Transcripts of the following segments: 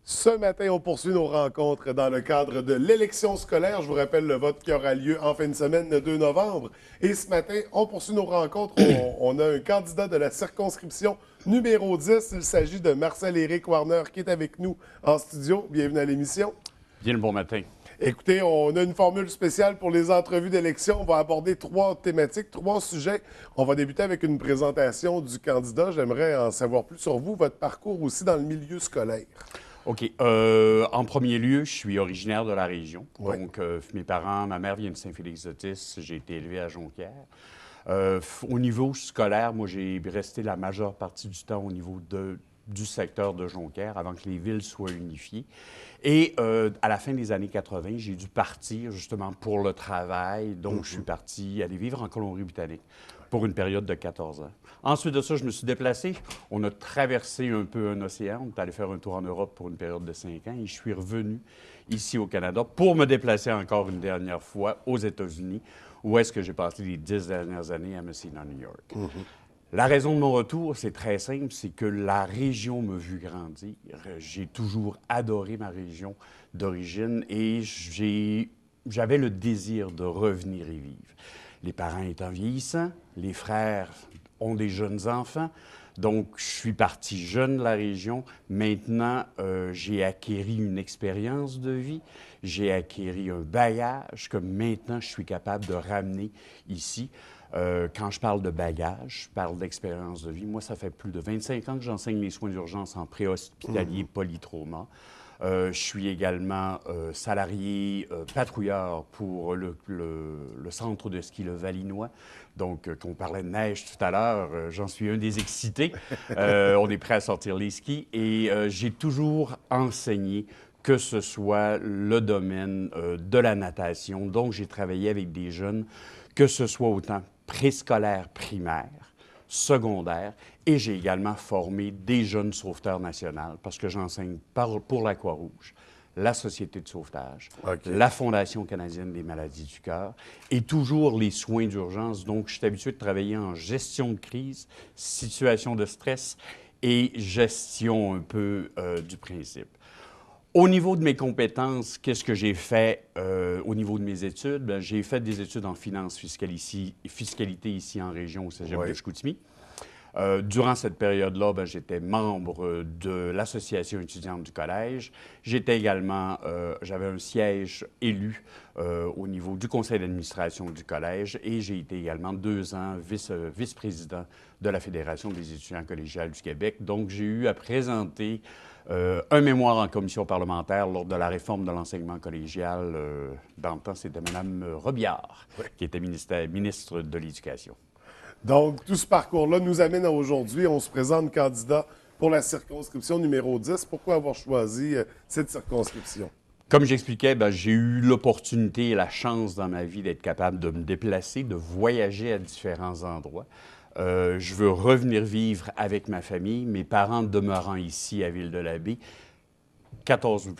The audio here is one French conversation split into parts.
Ce matin, on poursuit nos rencontres dans le cadre de l'élection scolaire. Je vous rappelle le vote qui aura lieu en fin de semaine, le 2 novembre. Et ce matin, on poursuit nos rencontres. On a un candidat de la circonscription numéro 10. Il s'agit de Marcel-Éric Warner qui est avec nous en studio. Bienvenue à l'émission. Bien le bon matin. Écoutez, on a une formule spéciale pour les entrevues d'élection. On va aborder 3 thématiques, 3 sujets. On va débuter avec une présentation du candidat. J'aimerais en savoir plus sur vous, votre parcours aussi dans le milieu scolaire. OK. En premier lieu, je suis originaire de la région. Oui. Donc, mes parents, ma mère vient de Saint-Félix-d'Otis. J'ai été élevé à Jonquière. Au niveau scolaire, moi, j'ai resté la majeure partie du temps au niveau du secteur de Jonquière avant que les villes soient unifiées. Et à la fin des années 80, j'ai dû partir justement pour le travail. Donc, je suis parti aller vivre en Colombie-Britannique pour une période de 14 ans. Ensuite de ça, je me suis déplacé. On a traversé un peu un océan. On est allé faire un tour en Europe pour une période de 5 ans. Et je suis revenu ici au Canada pour me déplacer encore une dernière fois aux États-Unis, où est-ce que j'ai passé les 10 dernières années à Messina, New York. La raison de mon retour, c'est très simple, c'est que la région m'a vu grandir. J'ai toujours adoré ma région d'origine et j'avais le désir de revenir y vivre. Les parents étant vieillissants, les frères ont des jeunes enfants, donc je suis parti jeune de la région. Maintenant, j'ai acquéri une expérience de vie, j'ai acquéri un bagage que maintenant je suis capable de ramener ici. Quand je parle de bagage, je parle d'expérience de vie. Moi, ça fait plus de 25 ans que j'enseigne les soins d'urgence en préhospitalier polytrauma. Je suis également salarié patrouilleur pour le centre de ski Le Valinois. Donc, qu'on parlait de neige tout à l'heure, j'en suis un des excités. On est prêt à sortir les skis. Et j'ai toujours enseigné que ce soit le domaine de la natation. Donc, j'ai travaillé avec des jeunes, que ce soit autant préscolaire, primaire, secondaire, et j'ai également formé des jeunes sauveteurs nationaux parce que j'enseigne pour la Croix-Rouge, la Société de sauvetage, la Fondation canadienne des maladies du cœur et toujours les soins d'urgence. Donc, je suis habitué de travailler en gestion de crise, situation de stress et gestion un peu du principe. Au niveau de mes compétences, qu'est-ce que j'ai fait au niveau de mes études? Bien, j'ai fait des études en finance fiscalité ici en région au Cégep de Chicoutimi. Durant cette période-là, bien, j'étais membre de l'association étudiante du collège. J'étais également, j'avais un siège élu au niveau du conseil d'administration du collège et j'ai été également 2 ans vice-président de la Fédération des étudiants collégiales du Québec. Donc, j'ai eu à présenter un mémoire en commission parlementaire lors de la réforme de l'enseignement collégial. Dans le temps, c'était Mme Robillard, qui était ministre de l'Éducation. Donc, tout ce parcours-là nous amène à aujourd'hui. On se présente candidat pour la circonscription numéro 10. Pourquoi avoir choisi cette circonscription? Comme j'expliquais, bien, j'ai eu l'opportunité et la chance dans ma vie d'être capable de me déplacer, de voyager à différents endroits. Je veux revenir vivre avec ma famille, mes parents demeurant ici à Ville-de-la-Baie.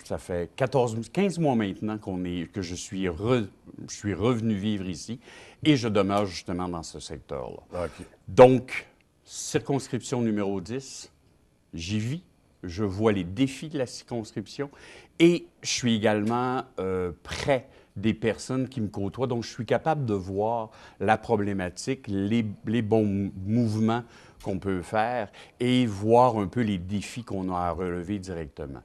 Ça fait 15 mois maintenant que je suis revenu vivre ici et je demeure justement dans ce secteur-là. Okay. Donc, circonscription numéro 10, j'y vis, je vois les défis de la circonscription et je suis également près des personnes qui me côtoient. Donc, je suis capable de voir la problématique, les bons mouvements qu'on peut faire et voir un peu les défis qu'on a à relever directement.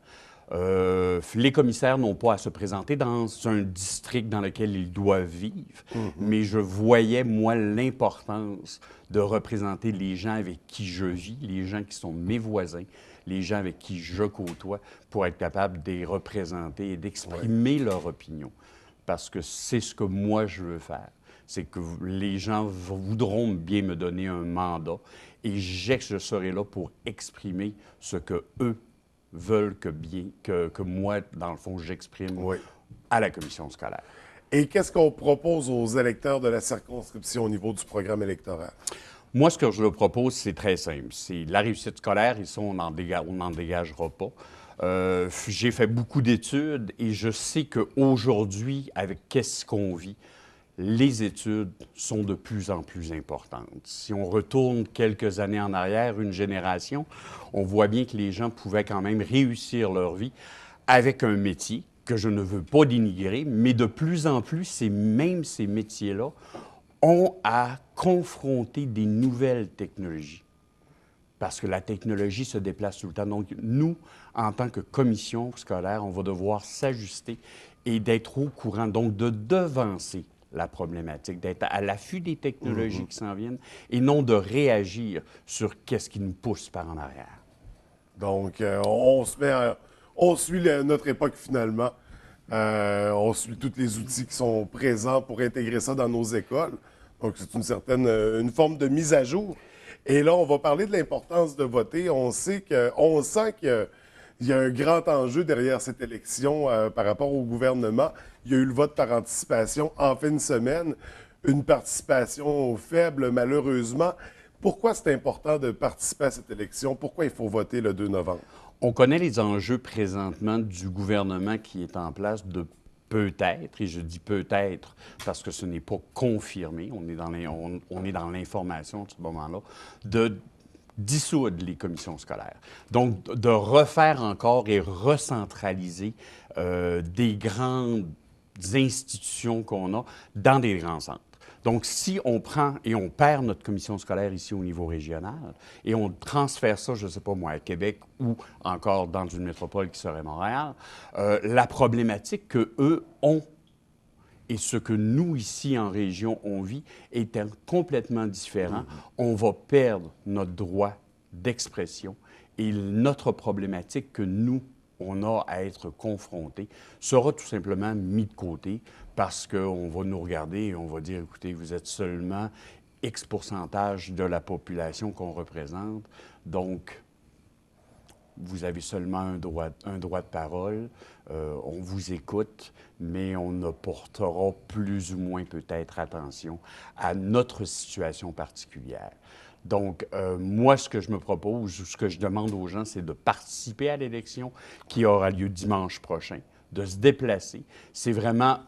Les commissaires n'ont pas à se présenter dans un district dans lequel ils doivent vivre, mais je voyais, moi, l'importance de représenter les gens avec qui je vis, les gens qui sont mes voisins, les gens avec qui je côtoie, pour être capable de les représenter et d'exprimer leur opinion. Parce que c'est ce que moi, je veux faire. C'est que les gens voudront bien me donner un mandat et je serai là pour exprimer ce que eux veulent que moi, dans le fond, j'exprime à la commission scolaire. Et qu'est-ce qu'on propose aux électeurs de la circonscription au niveau du programme électoral? Moi, ce que je leur propose, c'est très simple. C'est la réussite scolaire, et ça, on n'en dégagera pas. J'ai fait beaucoup d'études et je sais qu'aujourd'hui, avec qu'est-ce qu'on vit, les études sont de plus en plus importantes. Si on retourne quelques années en arrière, une génération, on voit bien que les gens pouvaient quand même réussir leur vie avec un métier que je ne veux pas dénigrer, mais de plus en plus, même ces métiers-là ont à confronter des nouvelles technologies. Parce que la technologie se déplace tout le temps. Donc, nous, en tant que commission scolaire, on va devoir s'ajuster et d'être au courant, donc de devancer la problématique, d'être à l'affût des technologies qui s'en viennent et non de réagir sur qu'est-ce qui nous pousse par en arrière. Donc, on suit notre époque finalement. On suit tous les outils qui sont présents pour intégrer ça dans nos écoles. Donc, c'est une forme de mise à jour. Et là, on va parler de l'importance de voter. On sent qu'il y a un grand enjeu derrière cette élection par rapport au gouvernement. Il y a eu le vote par anticipation en fin de semaine, une participation faible malheureusement. Pourquoi c'est important de participer à cette élection? Pourquoi il faut voter le 2 novembre? On connaît les enjeux présentement du gouvernement qui est en place de peut-être, et je dis peut-être parce que ce n'est pas confirmé, on est dans l'information à ce moment-là, de dissoudre les commissions scolaires. Donc, de refaire encore et recentraliser des grandes institutions qu'on a dans des grands centres. Donc, si on prend et on perd notre commission scolaire ici au niveau régional et on transfère ça, je ne sais pas moi, à Québec ou encore dans une métropole qui serait Montréal, la problématique qu'eux ont et ce que nous, ici en région, on vit est complètement différent. On va perdre notre droit d'expression et notre problématique que nous, on a à être confrontés, sera tout simplement mis de côté parce qu'on va nous regarder et on va dire, écoutez, vous êtes seulement X pourcentage de la population qu'on représente, donc vous avez seulement un droit de parole, on vous écoute, mais on apportera plus ou moins peut-être attention à notre situation particulière. Donc, moi, ce que je me propose, ce que je demande aux gens, c'est de participer à l'élection qui aura lieu dimanche prochain, de se déplacer. C'est vraiment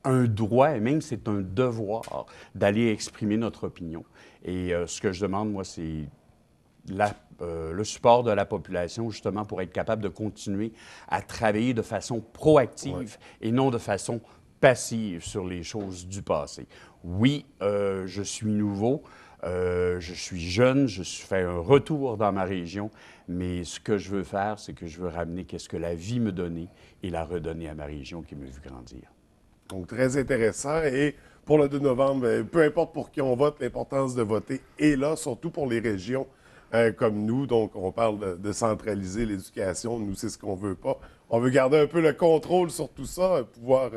un droit et même c'est un devoir d'aller exprimer notre opinion. Et ce que je demande, moi, c'est le support de la population, justement, pour être capable de continuer à travailler de façon proactive et non de façon passive sur les choses du passé. Oui, je suis nouveau. Je suis jeune, je fais un retour dans ma région, mais ce que je veux faire, c'est que je veux ramener qu'est-ce que la vie me donnait et la redonner à ma région qui m'a vu grandir. Donc, très intéressant. Et pour le 2 novembre, peu importe pour qui on vote, l'importance de voter est là, surtout pour les régions comme nous. Donc, on parle de centraliser l'éducation. Nous, c'est ce qu'on veut pas. On veut garder un peu le contrôle sur tout ça, pouvoir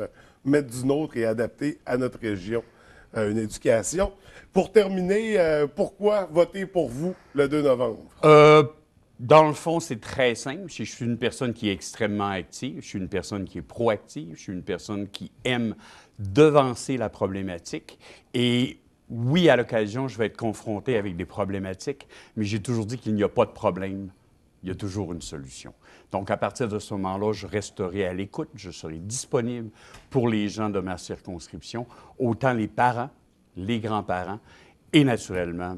mettre du nôtre et adapter à notre région une éducation. Pour terminer, pourquoi voter pour vous le 2 novembre? Dans le fond, c'est très simple. Je suis une personne qui est extrêmement active, je suis une personne qui est proactive, je suis une personne qui aime devancer la problématique. Et oui, à l'occasion, je vais être confronté avec des problématiques, mais j'ai toujours dit qu'il n'y a pas de problème. Il y a toujours une solution. Donc, à partir de ce moment-là, je resterai à l'écoute, je serai disponible pour les gens de ma circonscription, autant les parents, les grands-parents et naturellement,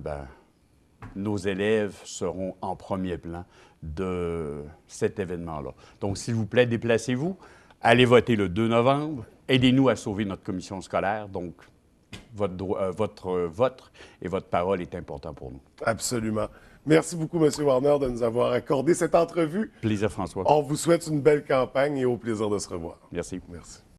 nos élèves seront en premier plan de cet événement-là. Donc, s'il vous plaît, déplacez-vous, allez voter le 2 novembre, aidez-nous à sauver notre commission scolaire. Donc, votre vote et votre parole est important pour nous. Absolument. Merci beaucoup, M. Warner, de nous avoir accordé cette entrevue. Plaisir, François. On vous souhaite une belle campagne et au plaisir de se revoir. Merci. Merci.